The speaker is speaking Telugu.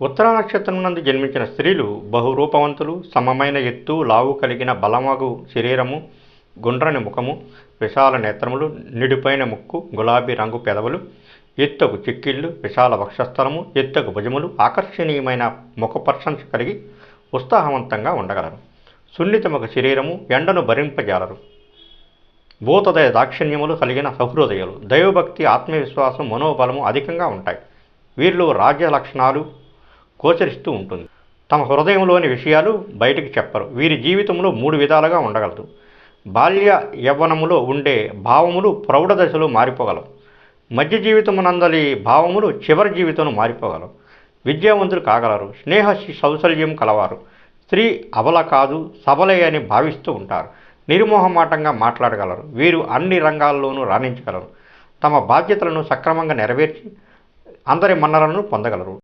ఉత్తర నక్షత్రం నందు జన్మించిన స్త్రీలు బహురూపవంతులు, సమమైన ఎత్తు, లావు కలిగిన బలమగు శరీరము, గుండ్రని ముఖము, విశాల నేత్రములు, నిడిపోయిన ముక్కు, గులాబీ రంగు పెదవులు, ఎత్తగు చిక్కిళ్ళు, విశాల వక్షస్థలము, ఎత్తగు భుజములు, ఆకర్షణీయమైన ముఖపర్శంస కలిగి ఉత్సాహవంతంగా ఉండగలరు. సున్నితముగ శరీరము, ఎండను భరింపజాలరు. భూతదయ దాక్షిణ్యములు కలిగిన సహృదయులు, దైవభక్తి, ఆత్మవిశ్వాసం, మనోబలము అధికంగా ఉంటాయి. వీరిలో రాజ్య లక్షణాలు గోచరిస్తూ ఉంటుంది. తమ హృదయంలోని విషయాలు బయటికి చెప్పరు. వీరి జీవితంలో 3 విధాలుగా ఉండగలదు. బాల్య యవ్వనములో ఉండే భావములు ప్రౌఢ దశలో మారిపోగలవు. మధ్య జీవితమునందలి భావములు చివరి జీవితంలో మారిపోగలవు. విద్యావంతులు కాగలరు. స్నేహ సౌశల్యం కలవారు. స్త్రీ అబల కాదు, సబలే అని భావిస్తూ ఉంటారు. నిర్మోహమాటంగా మాట్లాడగలరు. వీరు అన్ని రంగాల్లోనూ రాణించగలరు. తమ బాధ్యతలను సక్రమంగా నెరవేర్చి అందరి మన్ననలను పొందగలరు.